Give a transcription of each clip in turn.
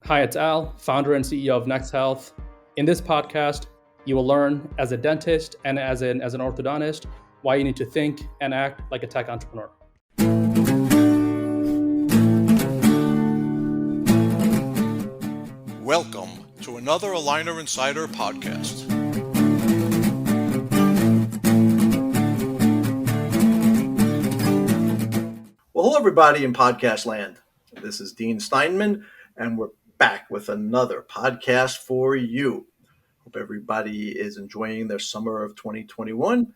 Hi, it's Al, founder and CEO of NexHealth. In this podcast, you will learn as a dentist and as an orthodontist why you need to think and act like a tech entrepreneur. Welcome to another Aligner Insider podcast. Well, hello, everybody in podcast land. This is Dean Steinman, and we're back with another podcast for you. Hope everybody is enjoying their summer of 2021.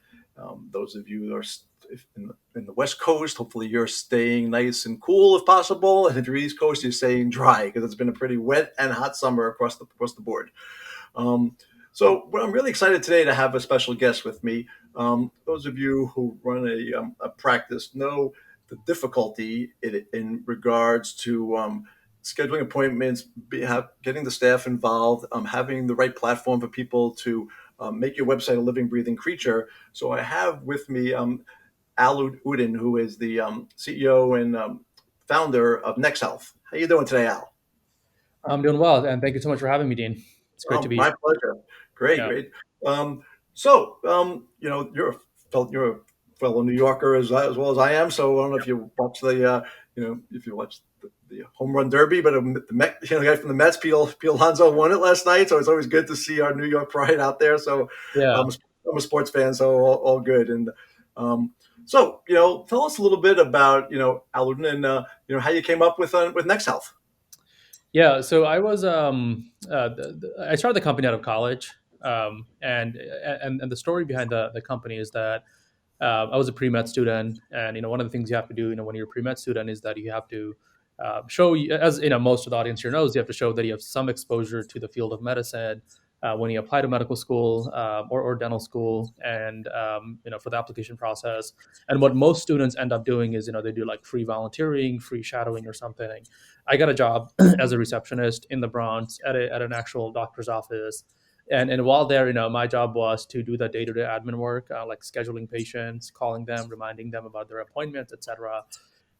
Those of you who are in the West Coast, hopefully you're staying nice and cool if possible. And if you're East Coast, you're staying dry because it's been a pretty wet and hot summer across the board. So I'm really excited today to have a special guest with me. Those of you who run a practice know the difficulty in regards to scheduling appointments, getting the staff involved, having the right platform for people to make your website a living, breathing creature. So I have with me Alamin Uddin, who is the CEO and founder of NexHealth. How you doing today, Al? I'm doing well, and thank you so much for having me, Dean. It's great to be My here. pleasure. Great, Yeah. great. You're a fellow New Yorker as well as I am. So I don't know if you watch if you watch the home run derby, but the guy from the Mets, Pete Alonso, won it last night. So it's always good to see our New York pride out there. So Yeah. I'm a sports fan, so all good. And tell us a little bit about Alamin and how you came up with NexHealth. Yeah, so I was I started the company out of college, and the story behind the company is that I was a pre-med student, and one of the things you have to do, when you're a pre-med student, is that you have to show, as most of the audience here knows, you have to show that you have some exposure to the field of medicine when you apply to medical school or dental school, and for the application process. And what most students end up doing is they do like free volunteering, free shadowing, or something. I got a job as a receptionist in the Bronx at an actual doctor's office. And while there, my job was to do the day-to-day admin work, like scheduling patients, calling them, reminding them about their appointments, etc.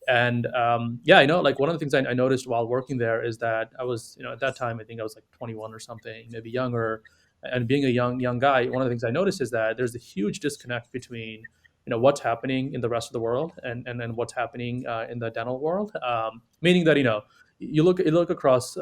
And like one of the things I noticed while working there is that I was, at that time, I think I was like 21 or something, maybe younger. And being a young guy, one of the things I noticed is that there's a huge disconnect between, what's happening in the rest of the world and then what's happening in the dental world. Meaning that, you look across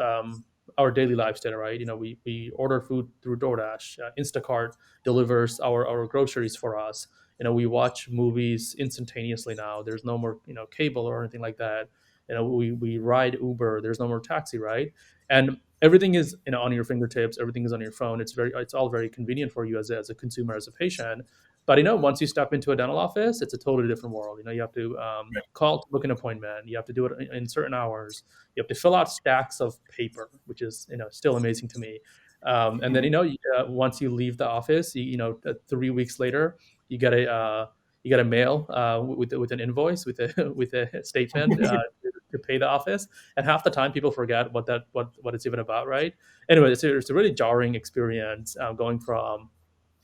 our daily lives today, right? We order food through DoorDash. Instacart delivers our groceries for us. We watch movies instantaneously now. There's no more cable or anything like that. We ride Uber. There's no more taxi, right? And everything is on your fingertips. Everything is on your phone. It's all very convenient for you as a consumer, as a patient. But once you step into a dental office, it's a totally different world. You have to call to book an appointment. You have to do it in certain hours. You have to fill out stacks of paper, which is still amazing to me. And then once you leave the office, 3 weeks later, you get a mail with an invoice with a statement to pay the office. And half the time, people forget what it's even about, right? Anyway, it's a really jarring experience going from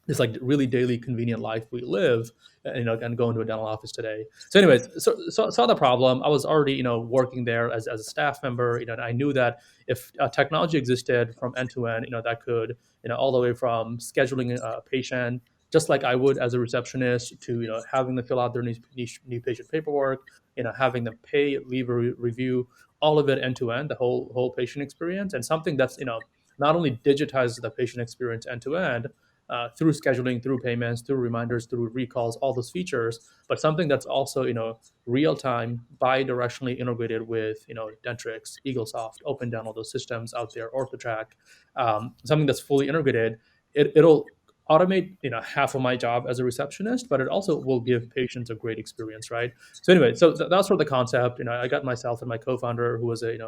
this like really daily convenient life we live, and going to a dental office today. So anyways, so saw the problem. I was already, working there as a staff member, and I knew that if technology existed from end to end, that could, all the way from scheduling a patient, just like I would as a receptionist, to, having them fill out their new patient paperwork, having them pay, leave a review, all of it end to end, the whole patient experience, and something that's, not only digitizes the patient experience end to end, through scheduling, through payments, through reminders, through recalls, all those features, but something that's also, real time, bi-directionally integrated with, Dentrix, EagleSoft, Open Dental, those systems out there, OrthoTrack, something that's fully integrated. It'll automate, half of my job as a receptionist, but it also will give patients a great experience, right? So anyway, that's sort of the concept. I got myself and my co-founder, who was a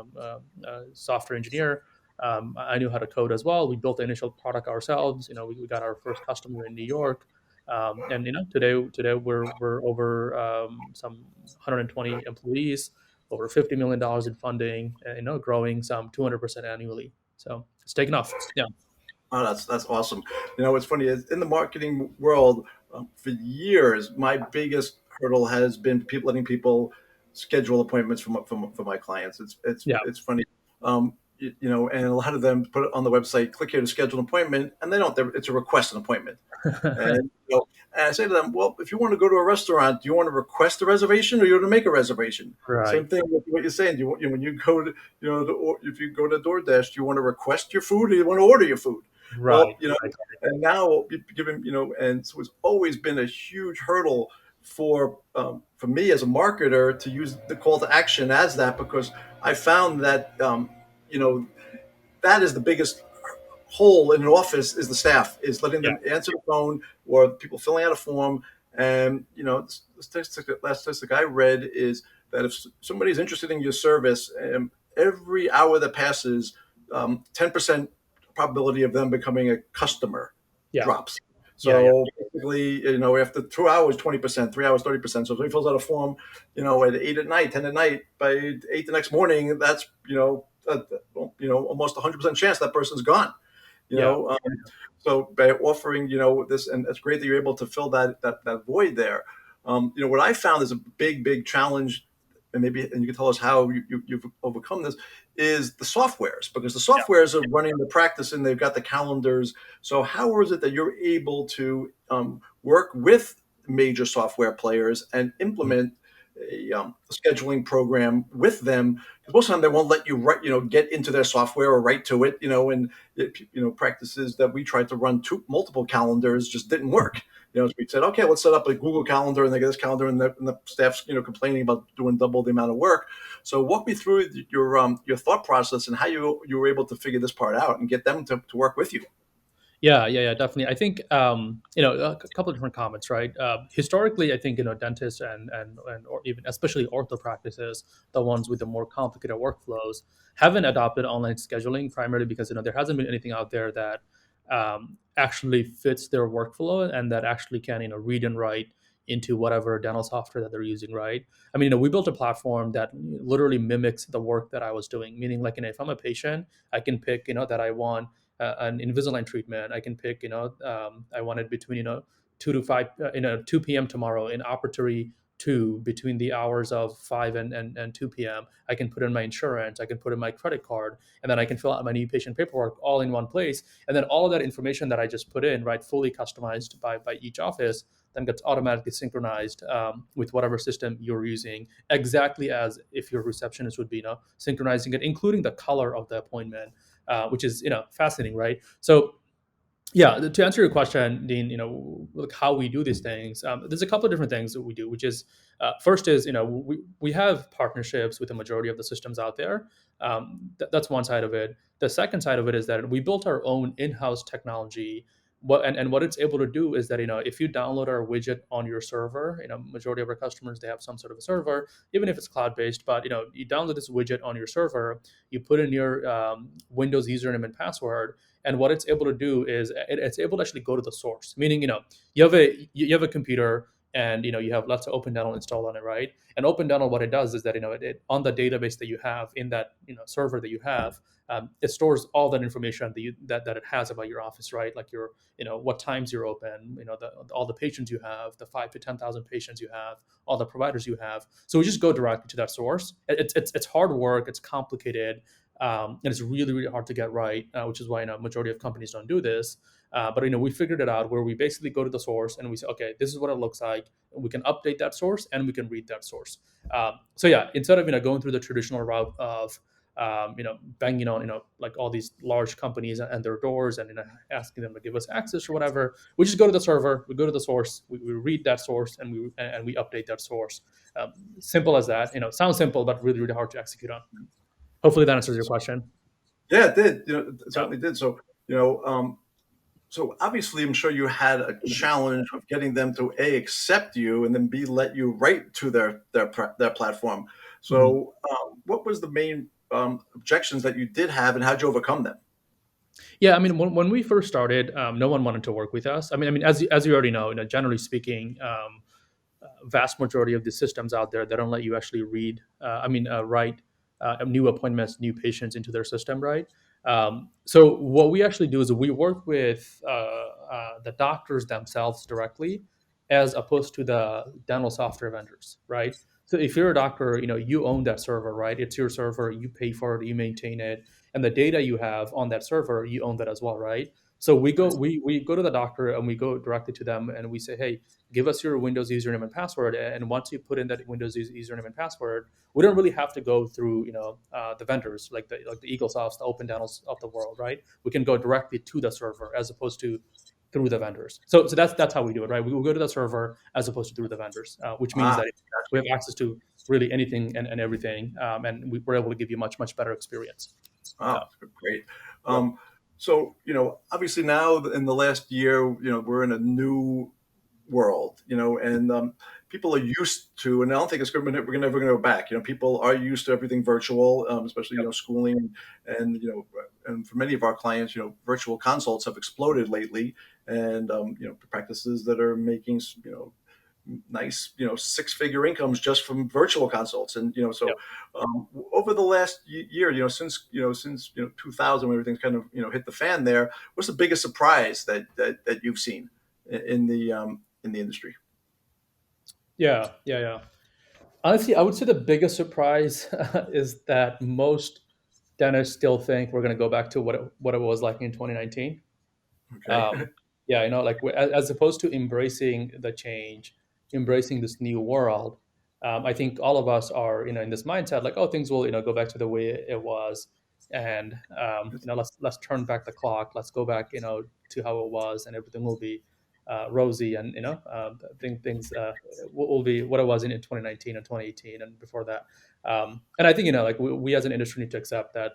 software engineer. I knew how to code as well. We built the initial product ourselves. We got our first customer in New York, and today we're over some 120 employees, over $50 million in funding, and growing some 200% annually. So it's taken off. Yeah. Oh, that's awesome. What's funny is in the marketing world, for years, my biggest hurdle has been letting people schedule appointments for my clients. Yeah. It's funny. and a lot of them put it on the website, click here to schedule an appointment, and they don't. It's a request an appointment. And, and I say to them, well, if you want to go to a restaurant, do you want to request a reservation or you want to make a reservation? Right. Same thing with what you're saying. When you go to, if you go to DoorDash, do you want to request your food or you want to order your food? Right. Well, and now given, and so it's always been a huge hurdle for me as a marketer to use the call to action as that, because I found that, you know, that is the biggest hole in an office is the staff, is letting Yeah. them answer the phone or people filling out a form. And the last statistic I read is that if somebody's interested in your service, every hour that passes, 10% probability of them becoming a customer Yeah. drops. Yeah. Yeah. So basically, after 2 hours, 20%, 3 hours, 30%. So if somebody fills out a form, at 8 at night, 10 at night, by 8 the next morning, that's, almost 100% chance that person's gone. you Yeah. know um, so by offering this, and it's great that you're able to fill that void there. What I found is a big challenge, and you can tell us how you've overcome this, is the softwares, because the Yeah. softwares are running the practice and they've got the calendars. So how is it that you're able to work with major software players and implement a scheduling program with them? Because most of the time they won't let you get into their software or write to it, and practices that we tried to run multiple calendars just didn't work. So we said, okay, let's set up a Google Calendar, and they get this calendar, and the staff's complaining about doing double the amount of work. So walk me through your thought process and how you were able to figure this part out and get them to work with you. Yeah, definitely. I think a couple of different comments, right? Historically, I think dentists and or even especially ortho practices, the ones with the more complicated workflows, haven't adopted online scheduling primarily because there hasn't been anything out there that actually fits their workflow and that actually can read and write into whatever dental software that they're using, right? I mean, we built a platform that literally mimics the work that I was doing. Meaning, like, if I'm a patient, I can pick, that I want an Invisalign treatment. I can pick, I want it between, 2 to 5, 2 p.m. tomorrow in operatory 2, between the hours of 5 and 2 p.m. I can put in my insurance, I can put in my credit card, and then I can fill out my new patient paperwork all in one place. And then all of that information that I just put in, right, fully customized by each office, then gets automatically synchronized with whatever system you're using, exactly as if your receptionist would be, synchronizing it, including the color of the appointment, which is fascinating, right? So yeah, to answer your question, Dean, like how we do these things, there's a couple of different things that we do, which is first is we have partnerships with the majority of the systems out there. That's one side of it. The second side of it is that we built our own in-house technology. And what it's able to do is that if you download our widget on your server, majority of our customers, they have some sort of a server, even if it's cloud based. But you download this widget on your server, you put in your Windows username and password, and what it's able to do is it's able to actually go to the source. Meaning, you have a computer, and you have lots of Open Dental installed on it, right? And Open Dental, what it does is that it on the database that you have in that server that you have, it stores all that information that it has about your office, right? Like your what times you're open, all the patients you have, the 5 to 10,000 patients you have, all the providers you have. So we just go directly to that source. It's hard work, it's complicated, and it's really hard to get right, which is why majority of companies don't do this. But we figured it out where we basically go to the source and we say, okay, this is what it looks like. We can update that source and we can read that source. So yeah, instead of going through the traditional route of banging on like all these large companies and their doors and asking them to give us access or whatever, we just go to the server, we go to the source, we read that source, and we update that source. Simple as that. Sounds simple, but really hard to execute on. Hopefully that answers your question. Yeah, it did. It Yeah. certainly did. So obviously, I'm sure you had a challenge of getting them to A, accept you, and then B, let you write to their platform. Mhm. So what was the main objections that you did have, and how'd you overcome them? Yeah, I mean, when we first started, no one wanted to work with us. I mean, as you already know, generally speaking, vast majority of the systems out there, they don't let you actually write new appointments, new patients into their system, right? So what we actually do is we work with the doctors themselves directly, as opposed to the dental software vendors, right? So if you're a doctor, you own that server, right? It's your server, you pay for it, you maintain it. and the data you have on that server, you own that as well, right? So we go to the doctor and we go directly to them and we say, hey, give us your Windows username and password. And once you put in that Windows username and password, we don't really have to go through the vendors like the EagleSofts, the Open Dentals of the world, right? We can go directly to the server as opposed to through the vendors. So that's how we do it, right? We will go to the server as opposed to through the vendors, which means Ah, that we have access to really anything and everything, and we're able to give you much better experience. oh, Uh, great. yep, So, obviously now in the last year, we're in a new world, and people are used to, and I don't think we're never going to go back. People are used to everything virtual, especially, yep, schooling, and, and for many of our clients, virtual consults have exploded lately, and, practices that are making, nice, six-figure incomes just from virtual consults. And, yep. over the last year, since 2000, when everything's kind of, hit the fan there, what's the biggest surprise that you've seen in the industry? Yeah. Honestly, I would say the biggest surprise is that most dentists still think we're going to go back to what it was like in 2019. Okay. um, yeah, like as opposed to embracing the change, embracing this new world. I think all of us are in this mindset like, oh, things will go back to the way it was, and let's turn back the clock, let's go back to how it was, and everything will be rosy, and things will be what it was in 2019 and 2018 and before that. And I think like we as an industry need to accept that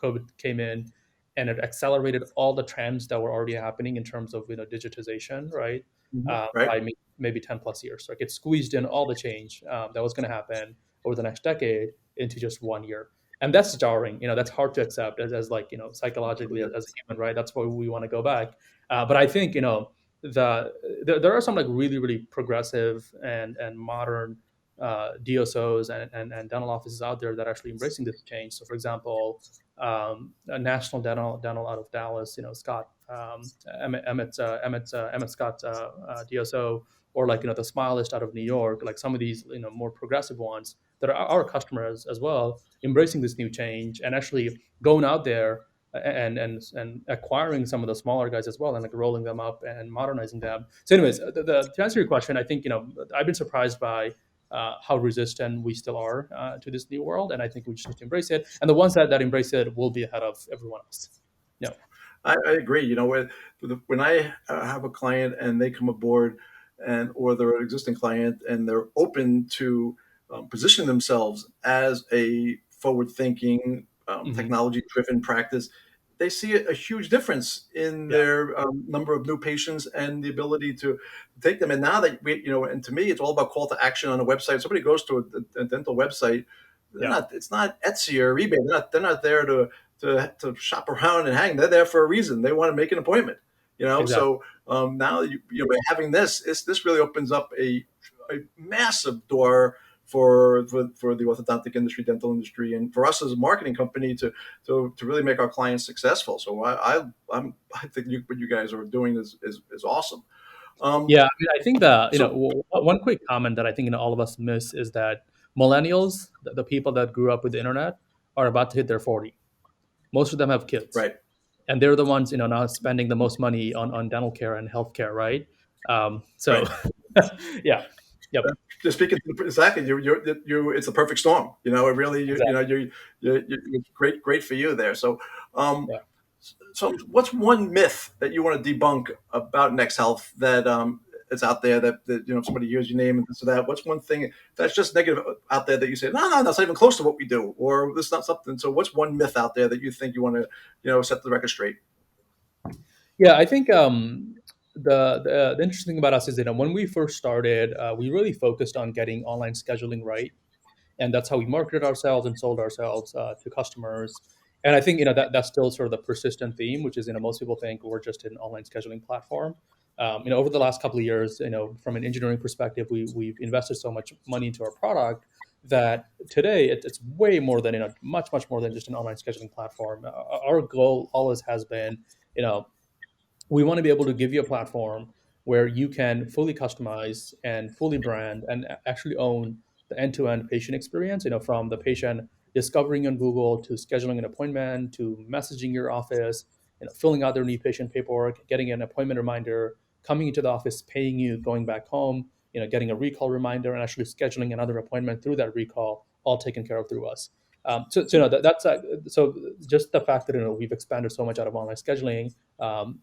COVID came in and it accelerated all the trends that were already happening in terms of digitization, right? Mhm. Right. By maybe 10 plus years. Like it squeezed in all the change that was going to happen over the next decade into just 1 year. And that's jarring. That's hard to accept as like psychologically Absolutely. as a human, right? That's why we want to go back. But I think there are some like really progressive and modern DSOs and dental offices out there that are actually embracing this change. So, for example, a national dental out of Dallas, Scott Emmett Scott DSO, or like the Smilist out of New York, like some of these more progressive ones that are our customers as well, embracing this new change and actually going out there and acquiring some of the smaller guys as well and like rolling them up and modernizing them. So, anyways, to answer your question, I think I've been surprised by how resistant we still are to this new world, and I think we just need to embrace it. And the ones that embrace it will be ahead of everyone else. Yeah, I agree. When I have a client and they come aboard, or they're an existing client and they're open to position themselves as a forward-thinking, hmm technology-driven practice, they see a huge difference in yeah, their number of new patients and the ability to take them. And now that and to me, it's all about call to action on a website. If somebody goes to a dental website, yeah, it's not Etsy or eBay. They're not there to shop around and hang. They're there for a reason. They want to make an appointment. exactly. So now by having this really opens up a massive door for the orthodontic industry, dental industry, and for us as a marketing company to really make our clients successful. So I think what you guys are doing is awesome. Um, Yeah, I mean, I think that so one quick comment that I think all of us miss is that millennials, the people that grew up with the internet, are about to hit their 40. Most of them have kids, right, and they're the ones now spending the most money on dental care and healthcare, right? So, right. yeah, yep, Just speaking to exactly, it's a perfect storm. It really, exactly. it's great for you there. Um, Yeah. so what's one myth that you want to debunk about NexHealth that it's out there that somebody hears your name and this or that? What's one thing that's just negative out there that you say, no, that's not even close to what we do, or this is not something. So what's one myth out there that you think you want to, set the record straight? Yeah, I think the interesting thing about us is that when we first started, we really focused on getting online scheduling right, and that's how we marketed ourselves and sold ourselves to customers. And I think that's still sort of the persistent theme, which is most people think we're just an online scheduling platform. Over the last couple of years, from an engineering perspective, we've invested so much money into our product that today it's way more than much more than just an online scheduling platform. Our goal always has been, you know, we want to be able to give you a platform where you can fully customize and fully brand and actually own the end-to-end patient experience, from the patient discovering on Google to scheduling an appointment to messaging your office, filling out their new patient paperwork, getting an appointment reminder, coming into the office, paying you, going back home, getting a recall reminder, and actually scheduling another appointment through that recall, all taken care of through us. So just the fact that we've expanded so much out of online scheduling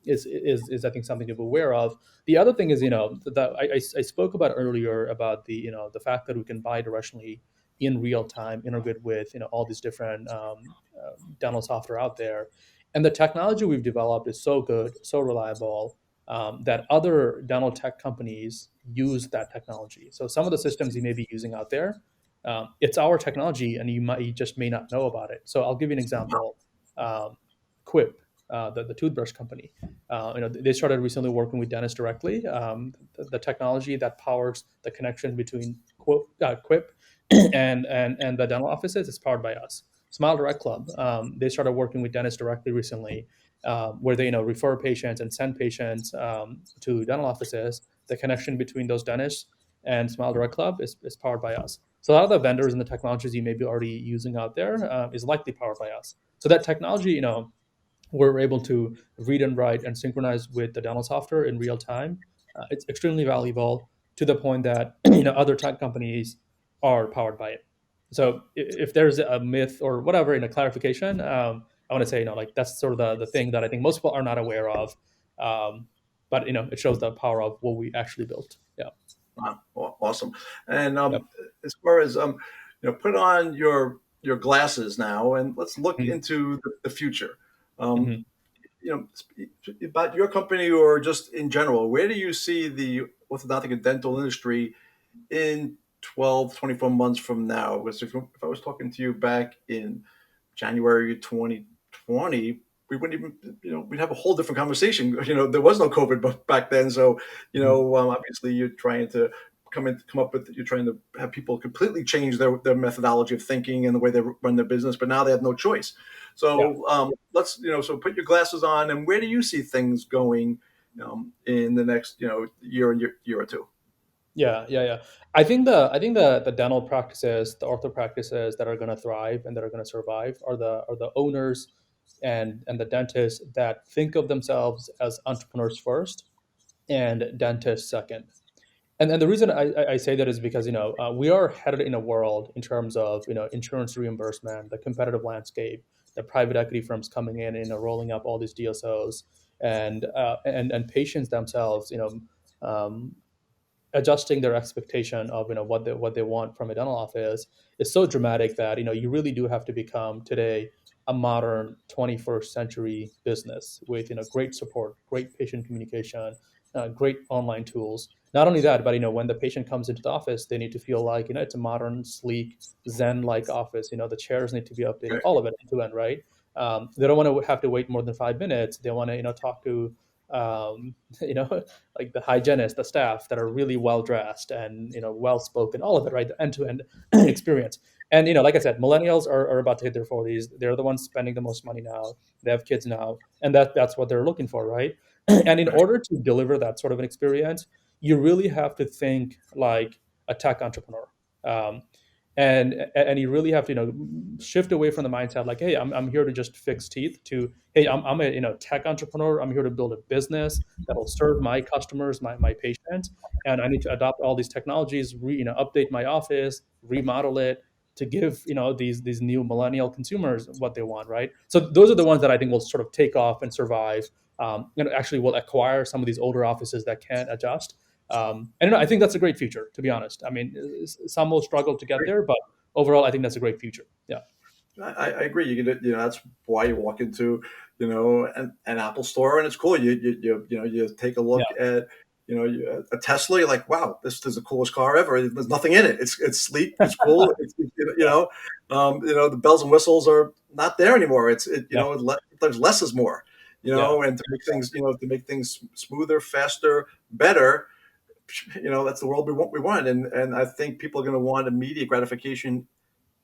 is I think something to be aware of. The other thing is that I spoke about earlier about the fact that we can buy directionally in real time, integrate with all these different dental software out there, and the technology we've developed is so good, so reliable, that other dental tech companies use that technology. So some of the systems you may be using out there, it's our technology, and you just may not know about it. So I'll give you an example. Quip, the toothbrush company, they started recently working with dentists directly. The technology that powers the connection between Quip and the dental offices is powered by us. Smile Direct Club, they started working with dentists directly recently, where they refer patients and send patients to dental offices. The connection between those dentists and Smile Direct Club is powered by us. So a lot of the vendors and the technologies you may be already using out there is likely powered by us. So that technology, we're able to read and write and synchronize with the dental software in real time. It's extremely valuable to the point that other tech companies are powered by it. So if there's a myth or whatever in a clarification, I want to say like that's sort of the thing that I think most people are not aware of. But it shows the power of what we actually built. Yeah. Wow, awesome. And Yep. as far as put on your glasses now, and let's look Mhm. into the future. Um, Mhm. about your company or just in general, where do you see the orthodontic and dental industry in 12, 24 months from now? Because if I was talking to you back in January 2020, we wouldn't even, we'd have a whole different conversation. There was no COVID back then. So, Mhm. obviously you're trying to come up with, you're trying to have people completely change their methodology of thinking and the way they run their business, but now they have no choice. Yeah. So so put your glasses on, and where do you see things going, in the next, year or two? Yeah, yeah, yeah. I think the dental practices, the ortho practices that are going to thrive and that are going to survive are the owners and the dentists that think of themselves as entrepreneurs first and dentists second. And the reason I say that is because we are headed in a world in terms of insurance reimbursement, the competitive landscape, the private equity firms coming in and rolling up all these DSOs, and patients themselves, um, adjusting their expectation of what they want from a dental office is so dramatic that you really do have to become today a modern 21st century business with great support, great patient communication, great online tools. Not only that, but when the patient comes into the office, they need to feel like it's a modern, sleek, zen-like office. The chairs need to be updated, Okay. all of it end to end, right? They don't want to have to wait more than 5 minutes. They want to talk to you know like the hygienist, the staff that are really well dressed and well spoken, all of it, right? The end to end experience. And like I said, millennials are about to hit their 40s. They're the ones spending the most money now. They have kids now, and that's what they're looking for, right? And in Right. order to deliver that sort of an experience, you really have to think like a tech entrepreneur. Um, and you really have to shift away from the mindset like, hey, I'm here to just fix teeth, to hey, I'm a tech entrepreneur. I'm here to build a business that will serve my customers, my patients, and I need to adopt all these technologies, update my office, remodel it to give these new millennial consumers what they want, right? So those are the ones that I think will sort of take off and survive, and actually will acquire some of these older offices that can't adjust. And I think that's a great future, to be honest. I mean, some will struggle to get there, but overall, I think that's a great future. Yeah. I agree. That's why you walk into, an Apple store, and it's cool. You take a Yeah. look at, a Tesla. You're like, wow, this is the coolest car ever. There's nothing in it. It's sleek. It's cool. Yeah. The bells and whistles are not there anymore. Yeah. Sometimes less is more. Yeah. And to make things smoother, faster, better. That's the world we want, and I think people are going to want immediate gratification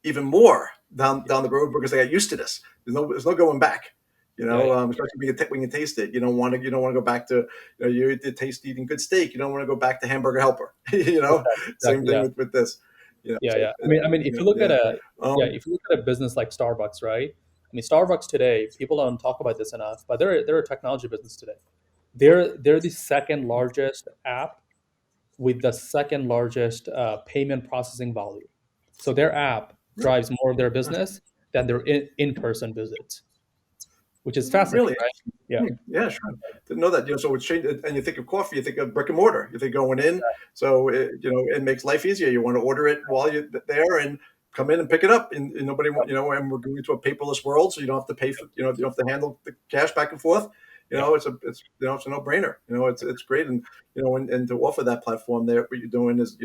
even more down the road because they got used to this. There's no going back. Yeah. Yeah. Especially when you taste it, you don't want to go back to you taste eating good steak. You don't want to go back to hamburger helper. Exactly. Same Exactly. thing Yeah. with this. Yeah, So yeah. I mean, if you look at yeah. a yeah, Um, if you look at a business like Starbucks, right? I mean, Starbucks today, people don't talk about this enough, but they're a technology business today. They're the second largest app with the second largest payment processing volume. So their app drives more of their business than their in-person visits, which is fascinating, really? right? Yeah, Yeah, sure. Didn't know that. So it's changed. And you think of coffee, you think of brick and mortar. You think going in. So it makes life easier. You want to order it while you're there and come in and pick it up. And nobody, and we're going to a paperless world, so you don't have to pay for, you don't have to handle the cash back and forth. yeah, It's a no brainer. It's great. And and to offer that platform there, what you're doing is,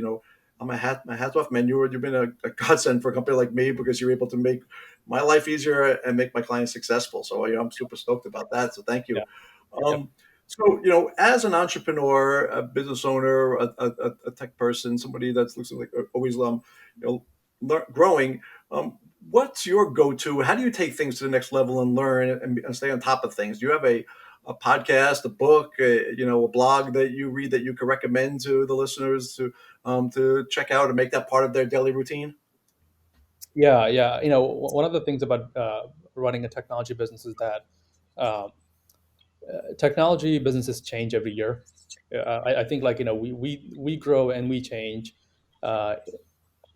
I'm my hats off, man. You've been a godsend for a company like me because you're able to make my life easier and make my clients successful. So I'm super stoked about that. So thank yeah, you. yeah, So as an entrepreneur, a business owner, a tech person, somebody that's looks like always growing. What's your go-to? How do you take things to the next level and learn and stay on top of things? Do you have a podcast, a book, a blog that you read that you could recommend to the listeners to check out and make that part of their daily routine? yeah, yeah. One of the things about running a technology business is that um, technology businesses change every year. I think like we grow and we change.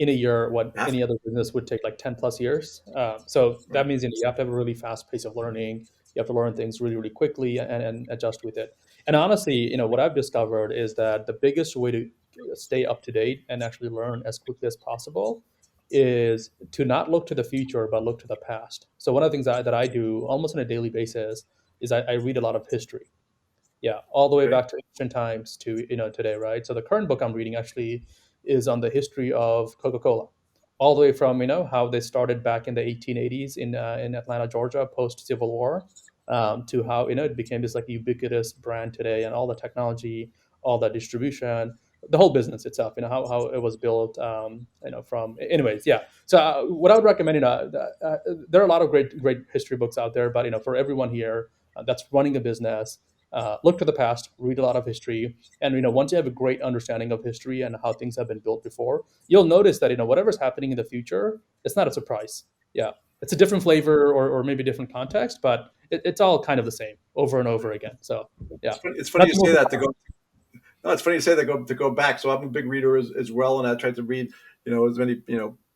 In a year what Have any to. other business would take like 10 plus years. So that means you have to have a really fast pace of learning. You have to learn things really, really quickly and adjust with it. And honestly, what I've discovered is that the biggest way to stay up to date and actually learn as quickly as possible is to not look to the future, but look to the past. So one of the things that I do almost on a daily basis is I read a lot of history. Yeah, all the way Okay. back to ancient times to today, right? So the current book I'm reading actually is on the history of Coca-Cola, all the way from how they started back in the 1880s in Atlanta, Georgia, post Civil War, to how it became this like ubiquitous brand today, and all the technology, all the distribution, the whole business itself. How it was built. From anyways, yeah. So what I would recommend, there are a lot of great history books out there, but for everyone here that's running a business, look to the past, read a lot of history, and once you have a great understanding of history and how things have been built before, you'll notice that whatever's happening in the future, it's not a surprise. Yeah, it's a different flavor or maybe different context, but it's all kind of the same over and over again. So yeah, It's funny that's you the say most that to important. go. No, it's funny you say that to go back. So I'm a big reader as well, and I try to read as many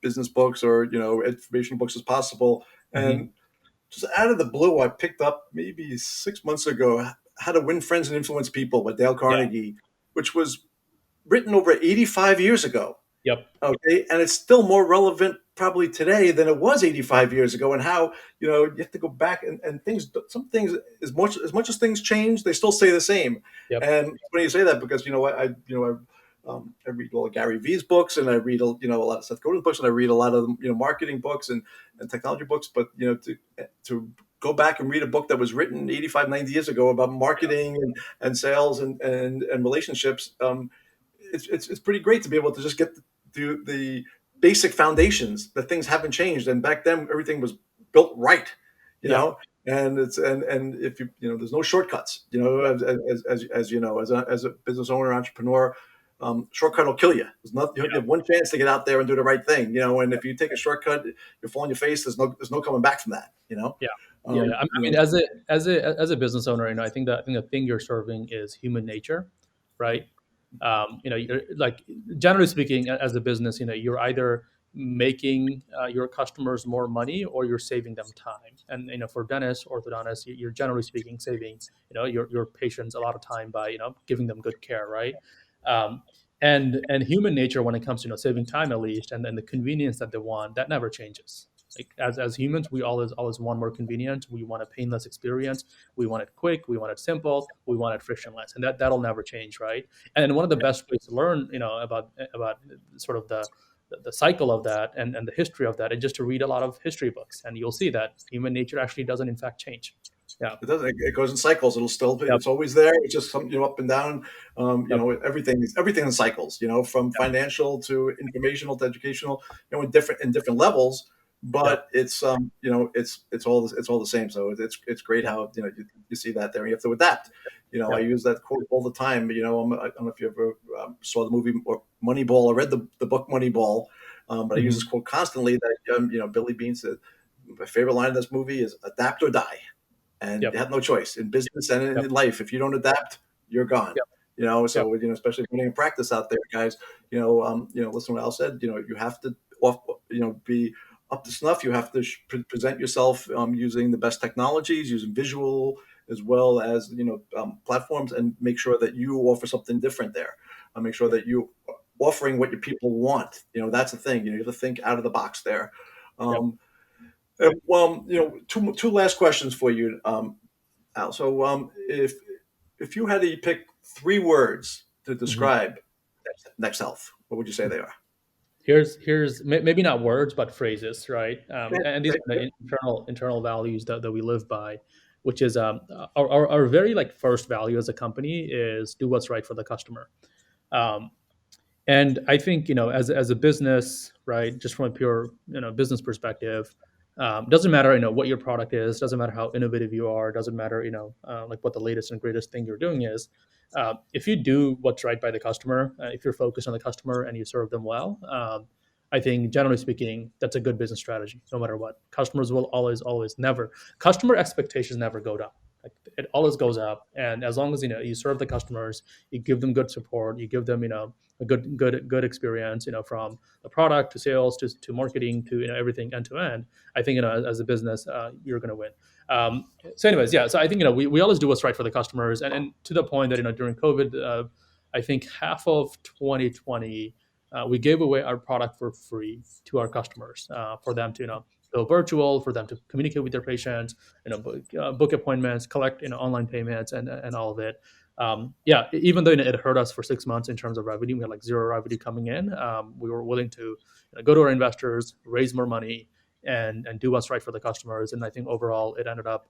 business books or information books as possible. Mhm. And just out of the blue, I picked up maybe 6 months ago How to Win Friends and Influence People by Dale Yeah. Carnegie, which was written over 85 years ago. Yep. Okay, and it's still more relevant probably today than it was 85 years ago. And how you have to go back and some things as much as things change, they still stay the same. Yep. And when you say that, because I read all of Gary Vee's books, and I read a lot of Seth Godin's books, and I read a lot of marketing books and technology books. But to go back and read a book that was written 85, 90 years ago about marketing and sales and relationships. It's pretty great to be able to just get the basic foundations that things haven't changed. And back then, everything was built right, you Yeah. know. And it's and if there's no shortcuts, as a business owner, entrepreneur. Shortcut will kill you. There's not you have one chance to get out there and do the right thing, and if you take a shortcut, you fall on your face. There's no coming back from that. Yeah, yeah, yeah. Um, I you mean, know, as a business owner, I think the thing you're serving is human nature, right? You're like generally speaking, as a business, you're either making your customers more money or you're saving them time. And for dentists, orthodontists, you're generally speaking saving your patients a lot of time by giving them good care, right? Um, and human nature when it comes to saving time at least, and then the convenience that they want, that never changes. Like as humans, we always want more convenient. We want a painless experience. We want it quick. We want it simple. We want it frictionless, and that'll never change, right? And then one of the best ways to learn, about sort of the cycle of that and the history of that is just to read a lot of history books, and you'll see that human nature actually doesn't in fact change. Yeah. It doesn't. It goes in cycles. Yep. It's always there. It's just some, up and down. Yep. Everything in cycles. From financial to informational to educational. In different levels. Yep. But it's it's all the same. So it's great how you see that there. And you have to adapt. I Yep. use that quote all the time. I don't know if you ever saw the movie or Moneyball or read the book Moneyball. But I use this quote constantly that, Billy Beane said, my favorite line of this movie is adapt or die. And Yep. you have no choice in business and Yep. in life. If you don't adapt, you're gone. Yep. Yep. So especially putting in practice out there, guys. Listen to what Al said. You have to, be up to snuff. You have to present yourself using the best technologies, using visual as well as platforms, and make sure that you offer something different there. Make sure that you offering what your people want. That's the thing. You have to think out of the box there. Yep. Well, two last questions for you, Al. So, if you had to pick three words to Mhm. describe NexHealth, what would you say they are? Here's maybe not words but phrases, right? Okay, And these okay, are good. the internal values that we live by, which is our very like first value as a company is do what's right for the customer. Um, and I think as a business, right, just from a pure business perspective, doesn't matter what your product is, doesn't matter how innovative you are, doesn't matter like what the latest and greatest thing you're doing is. If you do what's right by the customer, if you're focused on the customer and you serve them well, I think generally speaking that's a good business strategy. No matter what, customers will always never customer expectations never go down. Like it always goes up, and as long as you serve the customers, you give them good support, you give them a good experience, from the product to sales to marketing to everything end to end. I think as a business, you're going to win. So, anyways, yeah. So I think we always do what's right for the customers, and to the point that during COVID, I think half of 2020, we gave away our product for free to our customers for them to go virtual, for them to communicate with their patients, book appointments, collect online payments, and all of it. Yeah, even though it hurt us for 6 months in terms of revenue, we had like zero revenue coming in. We were willing to go to our investors, raise more money, and do what's right for the customers. And I think overall, it ended up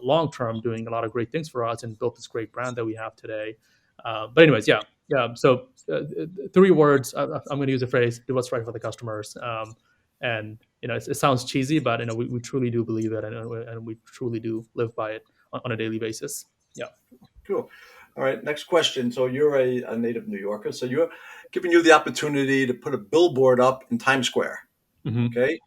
long term doing a lot of great things for us and built this great brand that we have today. But anyways, yeah, yeah. So three words. I'm going to use a phrase: do what's right for the customers. And it sounds cheesy, but we truly do believe it, and we truly do live by it on a daily basis. Yeah. Cool. All right, next question. So you're a native New Yorker. So you're giving you the opportunity to put a billboard up in Times Square. Hmm. Okay.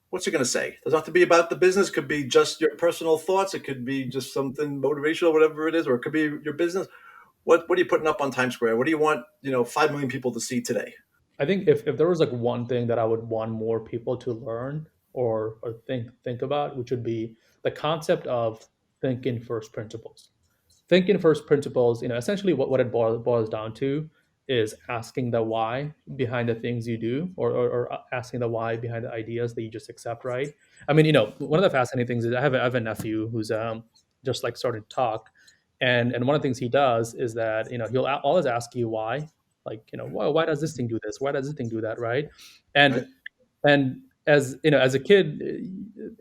What's it going to say? Doesn't have to be about the business. Could be just your personal thoughts. It could be just something motivational, whatever it is, or it could be your business. What are you putting up on Times Square? What do you want 5 million people to see today? I think if there was like one thing that I would want more people to learn or think about, which would be the concept of thinking first principles. Thinking first principles, essentially what it boils down to is asking the why behind the things you do, or asking the why behind the ideas that you just accept, right? I mean, one of the fascinating things is I have a nephew who's just like started to talk, and one of the things he does is that he'll always ask you why, like why does this thing do this, why does this thing do that, right? Right? And as as a kid,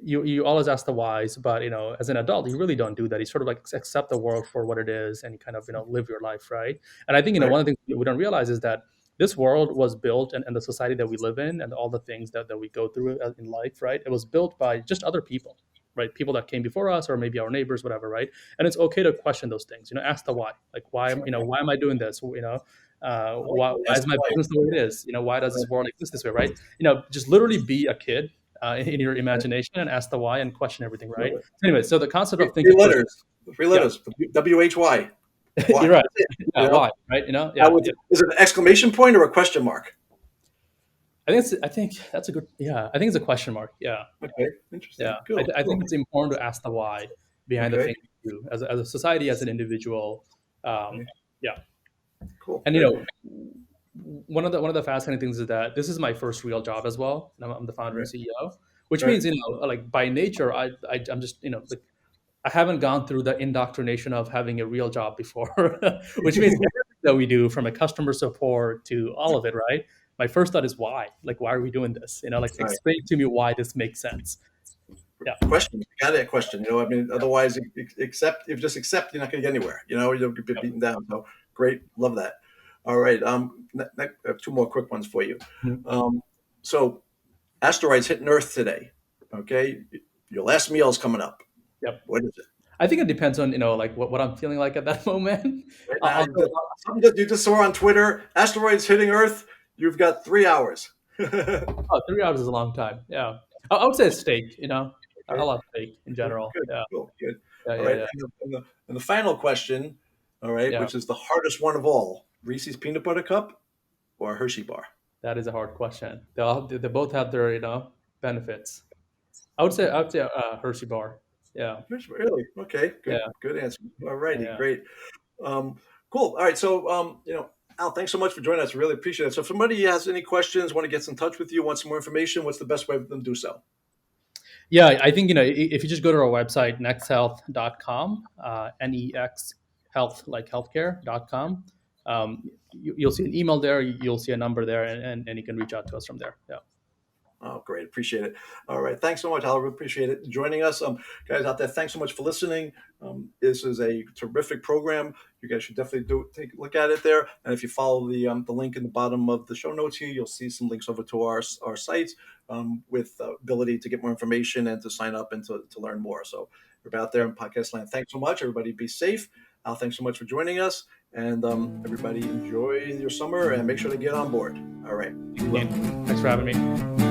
you always ask the whys, but as an adult you really don't do that. You sort of like accept the world for what it is and kind of live your life, right? And I think Right? one of the things we don't realize is that this world was built, and the society that we live in and all the things that we go through in life, right, it was built by just other people, right? People that came before us or maybe our neighbors, whatever, right? And it's okay to question those things, ask the why, like why am I doing this, I like why that's is my why. business the way it is, why does Right. this world exist this way, right? Just literally be a kid in your imagination and ask the why and question everything, right? Right. So anyway, so the concept of Three thinking first, letters. Three yeah, letters. WHY. you're Why? right, That's it. yeah, why, right? Now, Yeah, yeah. is it an exclamation point or a question mark? I think that's a good, yeah. I think it's a question mark. Yeah, Okay, yeah. interesting. Cool. I Cool. think it's important to ask the why behind the Okay. things you do as a society, as an individual. Um, Okay. yeah, Cool. and Good. one of the fascinating things is that this is my first real job as well. And I'm the founder and Right. CEO, which Right. means like by nature, I'm just like I haven't gone through the indoctrination of having a real job before, which means everything that we do from a customer support to all of it, right? My first thought is why? Like, why are we doing this? Like, Right. explain to me why this makes sense. Yeah. Question. You got that question. I mean, Yep. otherwise, accept. If you just accept, you're not going to get anywhere. You'll get Yep. beaten down. So great. Love that. All right. I have two more quick ones for you. Mhm. So asteroids hitting Earth today. Okay. Your last meal is coming up. Yep. What is it? I think it depends on like what I'm feeling like at that moment. Right now, I'll go. something that you just saw on Twitter. Asteroids hitting Earth. You've got 3 hours. Oh, 3 hours is a long time. Yeah, I would say a steak. I Okay. love steak in general. Good. Yeah, Cool. Good. yeah, All yeah, right. yeah, And the final question, all right, yeah. which is the hardest one of all: Reese's peanut butter cup or Hershey bar? That is a hard question. They both have their benefits. I would say Hershey bar. Yeah, Really? Okay. Good. yeah, Good answer. All righty. yeah. Great. Cool. All right. So, Al, thanks so much for joining us. Really appreciate it. So, if somebody has any questions, want to get in touch with you, want some more information, what's the best way for them to do so? Yeah, I think if you just go to our website nexhealth.com, NEX health like healthcare.com, you'll see an email there, you'll see a number there, and you can reach out to us from there. Yeah. Oh, great. Appreciate it. All right. Thanks so much, Al. Really appreciate it joining us. Guys out there, thanks so much for listening. This is a terrific program. You guys should definitely take a look at it there. And if you follow the link in the bottom of the show notes here, you'll see some links over to our sites with ability to get more information and to sign up and to learn more. So we're out there in podcast land. Thanks so much. Everybody be safe. Al, thanks so much for joining us. And everybody enjoy your summer and make sure to get on board. All right. Be well. Thanks for having me.